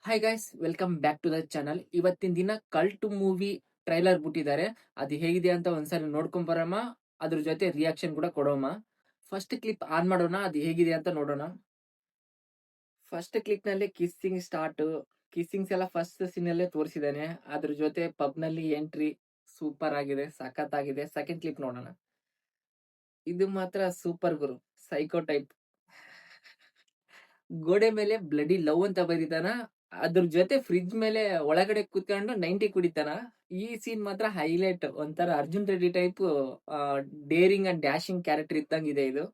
Hi guys, welcome back to the channel. ಇವತ್ತಿನ ದಿನ cult movie trailer ಬಿಟ್ಟಿದ್ದಾರೆ. ಅದು ಹೇಗಿದೆ ಅಂತ ಒಂದ್ಸರಿ ನೋಡ್ಕೊಂಡ್ ಬರೋಣ. ಅದ್ರ ಜೊತೆ ರಿಯಾಕ್ಷನ್ ಕೂಡ ಕೊಡೋಣ. ಫಸ್ಟ್ ಕ್ಲಿಪ್ ಆನ್ ಮಾಡೋಣ, ಅದು ಹೇಗಿದೆ ಅಂತ ನೋಡೋಣ. ಫಸ್ಟ್ ಕ್ಲಿಪ್ ನಲ್ಲಿ ಕಿಸ್ಸಿಂಗ್ ಸ್ಟಾರ್ಟ್. ಕಿಸ್ಸಿಂಗ್ಸ್ ಎಲ್ಲ ಫಸ್ಟ್ ಸೀನ್ ಅಲ್ಲೇ ತೋರಿಸಿದಾನೆ. ಅದ್ರ ಜೊತೆ ಪಬ್ ನಲ್ಲಿ ಎಂಟ್ರಿ ಸೂಪರ್ ಆಗಿದೆ, ಸಖತ್ ಆಗಿದೆ. ಸೆಕೆಂಡ್ ಕ್ಲಿಪ್ ನೋಡೋಣ. ಇದು ಮಾತ್ರ ಸೂಪರ್ ಗುರು, ಸೈಕೋ ಟೈಪ್. ಗೋಡೆ ಮೇಲೆ ಬ್ಲಡಿ ಲವ್ ಅಂತ ಬರೀತಾನ. ಅದ್ರ ಜೊತೆ ಫ್ರಿಡ್ಜ್ ಮೇಲೆ ಒಳಗಡೆ ಕೂತ್ಕೊಂಡು 90 ಕುಡಿತಾನ. ಈ ಸೀನ್ ಮಾತ್ರ ಹೈಲೈಟ್. ಒಂಥರ Arjun Reddy type daring and dashing character ಇದ್ದಂಗಿದೆ ಇದು.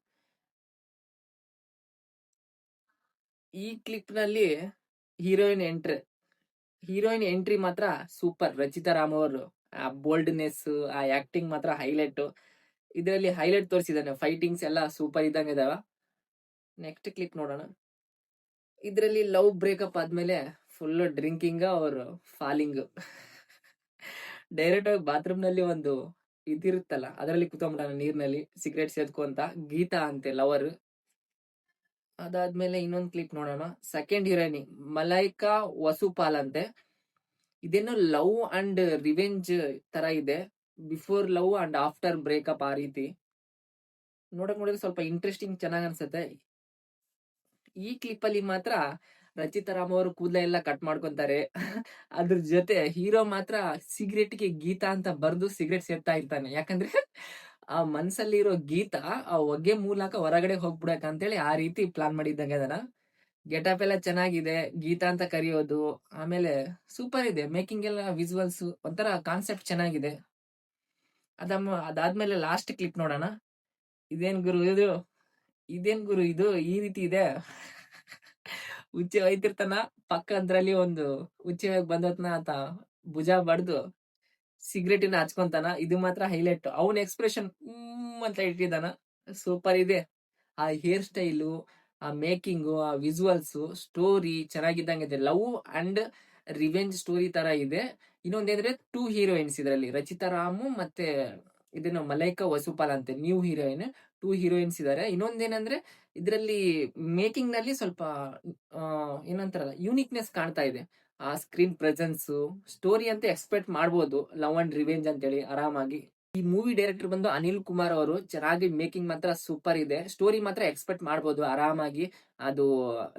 ಈ ಕ್ಲಿಪ್ ನಲ್ಲಿ ಹೀರೋಯಿನ್ ಎಂಟ್ರಿ ಮಾತ್ರ ಸೂಪರ್. ರಚಿತಾ ರಾಮ್ ಅವರು ಆ ಬೋಲ್ಡ್ನೆಸ್, ಆ ಆಕ್ಟಿಂಗ್ ಮಾತ್ರ ಹೈಲೈಟ್. ಇದರಲ್ಲಿ ಹೈಲೈಟ್ ತೋರಿಸಿದಾನೆ. ಫೈಟಿಂಗ್ಸ್ ಎಲ್ಲ ಸೂಪರ್ ಇದ್ದಂಗೆ ಇದಾವ. ನೆಕ್ಸ್ಟ್ ಕ್ಲಿಪ್ ನೋಡೋಣ. ಇದರಲ್ಲಿ ಲವ್ ಬ್ರೇಕಪ್ ಆದ್ಮೇಲೆ ಫುಲ್ ಡ್ರಿಂಕಿಂಗ್ ಅವ್ರು ಫಾಲಿಂಗ್. ಡೈರೆಕ್ಟ್ ಆಗಿ ಬಾತ್ರೂಮ್ ನಲ್ಲಿ ಒಂದು ಇದಿರುತ್ತಲ್ಲ, ಅದರಲ್ಲಿ ಕುತ್ಕೊಂಡ್ಬಿಟ್ಟಾನ ನೀರ್ನಲ್ಲಿ ಸಿಗರೇಟ್ ಸೇದ್ಕೊಂತ. ಗೀತಾ ಅಂತೆ ಲವರ್. ಅದಾದ್ಮೇಲೆ ಇನ್ನೊಂದು ಕ್ಲಿಪ್ ನೋಡೋಣ. ಸೆಕೆಂಡ್ ಹೀರೋಯಿನಿ ಮಲೈಕಾ ವಸುಪಾಲ್ ಅಂತೆ. ಇದೇನೋ ಲವ್ ಅಂಡ್ ರಿವೆಂಜ್ ತರ ಇದೆ. Before love and after breakup ಆ ರೀತಿ ನೋಡಿದ್ರೆ ಸ್ವಲ್ಪ ಇಂಟ್ರೆಸ್ಟಿಂಗ್, ಚೆನ್ನಾಗ್ ಅನ್ಸುತ್ತೆ. ಈ ಕ್ಲಿಪ್ ಅಲ್ಲಿ ಮಾತ್ರ ರಚಿತಾ ರಾಮ್ ಅವರು ಕೂದಲ ಎಲ್ಲ ಕಟ್ ಮಾಡ್ಕೊಂತಾರೆ. ಅದ್ರ ಜೊತೆ ಹೀರೋ ಮಾತ್ರ ಸಿಗರೇಟ್ಗೆ ಗೀತಾ ಅಂತ ಬರ್ದು ಸಿಗರೇಟ್ ಸೇರ್ತಾ ಇರ್ತಾನೆ. ಯಾಕಂದ್ರೆ ಆ ಮನ್ಸಲ್ಲಿ ಇರೋ ಗೀತಾ ಆ ಹೊಗೆ ಮೂಲಕ ಹೊರಗಡೆ ಹೋಗ್ಬಿಡಕಂತೇಳಿ ಆ ರೀತಿ ಪ್ಲಾನ್ ಮಾಡಿದ್ದಂಗೆ ಅದನ್ನ. ಗೆಟಪ್ ಎಲ್ಲ ಚೆನ್ನಾಗಿದೆ. ಗೀತಾ ಅಂತ ಕರೆಯೋದು, ಆಮೇಲೆ ಸೂಪರ್ ಇದೆ. ಮೇಕಿಂಗ್ ಎಲ್ಲ ವಿಜುವಲ್ಸ್ ಒಂಥರ ಕಾನ್ಸೆಪ್ಟ್ ಚೆನ್ನಾಗಿದೆ. ಅದಾದ್ಮೇಲೆ ಲಾಸ್ಟ್ ಕ್ಲಿಪ್ ನೋಡೋಣ. ಇದೇನ್ ಗುರು ಇದು ಈ ರೀತಿ ಇದೆ. ಉಚ್ಚೆ ಹೋಯ್ತಿರ್ತಾನ, ಪಕ್ಕ ಅದ್ರಲ್ಲಿ ಒಂದು ಉಚ್ಚೆ ಬಂದತ್ನ ಆತ ಭುಜ ಬಡ್ದು ಸಿಗರೇಟಿನ ಹಚ್ಕೊಂತಾನ. ಇದು ಮಾತ್ರ ಹೈಲೈಟ್. ಅವನ ಎಕ್ಸ್ಪ್ರೆಷನ್ ಅಂತ ಇಟ್ಟಿದ್ದಾನ. ಸೂಪರ್ ಇದೆ. ಆ ಹೇರ್ ಸ್ಟೈಲು, ಆ ಮೇಕಿಂಗು, ಆ ವಿಜುವಲ್ಸ್, ಸ್ಟೋರಿ ಚೆನ್ನಾಗಿದ್ದಂಗಿದೆ. ಲವ್ ಅಂಡ್ ರಿವೆಂಜ್ ಸ್ಟೋರಿ ತರ ಇದೆ. ಇನ್ನೊಂದೇಂದ್ರೆ 2 ಹೀರೋಯಿನ್ಸ್ ಇದರಲ್ಲಿ, ರಚಿತಾ ರಾಮು ಮತ್ತೆ ಇದೇನು ಮಲೈಕಾ ವಸುಪಾಲ್ ಅಂತೆ, ನ್ಯೂ ಹೀರೋಯಿನ್. 2 ಹೀರೋಯಿನ್ಸ್ ಇದಾರೆ. ಇನ್ನೊಂದೇನಂದ್ರೆ ಇದರಲ್ಲಿ ಮೇಕಿಂಗ್ ನಲ್ಲಿ ಸ್ವಲ್ಪ ಏನಂತಾರಲ್ಲ, ಯೂನಿಕ್ನೆಸ್ ಕಾಣ್ತಾ ಇದೆ. ಆ ಸ್ಕ್ರೀನ್ ಪ್ರೆಸೆನ್ಸ್, ಸ್ಟೋರಿ ಅಂತ ಎಕ್ಸ್ಪೆಕ್ಟ್ ಮಾಡ್ಬೋದು, ಲವ್ ಅಂಡ್ ರಿವೆಂಜ್ ಅಂತೇಳಿ ಆರಾಮಾಗಿ. ಈ ಮೂವಿ ಡೈರೆಕ್ಟರ್ ಬಂದು ಅನಿಲ್ ಕುಮಾರ್ ಅವರು. ಚೆನ್ನಾಗಿ ಮೇಕಿಂಗ್ ಮಾತ್ರ ಸೂಪರ್ ಇದೆ. ಸ್ಟೋರಿ ಮಾತ್ರ ಎಕ್ಸ್ಪೆಕ್ಟ್ ಮಾಡ್ಬೋದು ಆರಾಮಾಗಿ. ಅದು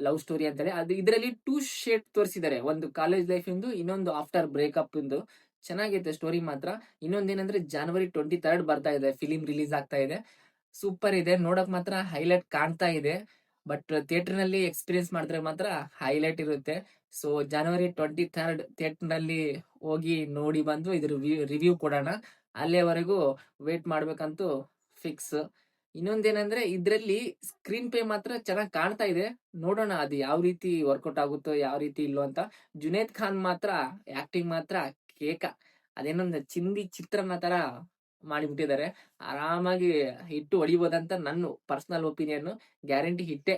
ಲವ್ ಸ್ಟೋರಿ ಅಂತೇಳಿ ಅದು ಇದರಲ್ಲಿ 2 ಶೇಡ್ ತೋರಿಸಿದ್ದಾರೆ. ಒಂದು ಕಾಲೇಜ್ ಲೈಫ್ ಇಂದು, ಇನ್ನೊಂದು ಆಫ್ಟರ್ ಬ್ರೇಕಪ್ ಇಂದು. ಚೆನ್ನಾಗೈತೆ ಸ್ಟೋರಿ ಮಾತ್ರ. ಇನ್ನೊಂದೇನಂದ್ರೆ January 23rd ಬರ್ತಾ ಇದೆ, ಫಿಲಿಂ ರಿಲೀಸ್ ಆಗ್ತಾ ಇದೆ. ಸೂಪರ್ ಇದೆ. ನೋಡಕ್ ಮಾತ್ರ ಹೈಲೈಟ್ ಕಾಣ್ತಾ ಇದೆ. ಬಟ್ ಥಿಯೇಟರ್ ನಲ್ಲಿ ಎಕ್ಸ್ಪೀರಿಯನ್ಸ್ ಮಾಡಿದ್ರೆ ಮಾತ್ರ ಹೈಲೈಟ್ ಇರುತ್ತೆ. ಸೊ January 23rd ಥಿಯೇಟರ್ ನಲ್ಲಿ ಹೋಗಿ ನೋಡಿ ಬಂದು ಇದ್ರ ರಿವ್ಯೂ ಕೊಡೋಣ. ಅಲ್ಲೇವರೆಗೂ ವೇಟ್ ಮಾಡ್ಬೇಕಂತೂ ಫಿಕ್ಸ್. ಇನ್ನೊಂದೇನಂದ್ರೆ ಇದ್ರಲ್ಲಿ ಸ್ಕ್ರೀನ್ ಪೇ ಮಾತ್ರ ಚೆನ್ನಾಗಿ ಕಾಣ್ತಾ ಇದೆ. ನೋಡೋಣ ಅದು ಯಾವ ರೀತಿ ವರ್ಕೌಟ್ ಆಗುತ್ತೋ, ಯಾವ ರೀತಿ ಇಲ್ಲೋ ಅಂತ. ಜುನೇದ್ ಖಾನ್ ಮಾತ್ರ ಆಕ್ಟಿಂಗ್ ಮಾತ್ರ ಕೇಕ. ಅದೇನೊಂದು ಚಿಂದಿ ಚಿತ್ರನ ತರ ಮಾಡಿಬಿಟ್ಟಿದ್ದಾರೆ. ಆರಾಮಾಗಿ ಹಿಟ್ಟು ಹೊಡಿಬೋದಂತ ನನ್ನ ಪರ್ಸನಲ್ ಒಪಿನಿಯನ್. ಗ್ಯಾರಂಟಿ ಹಿಟ್ಟೆ.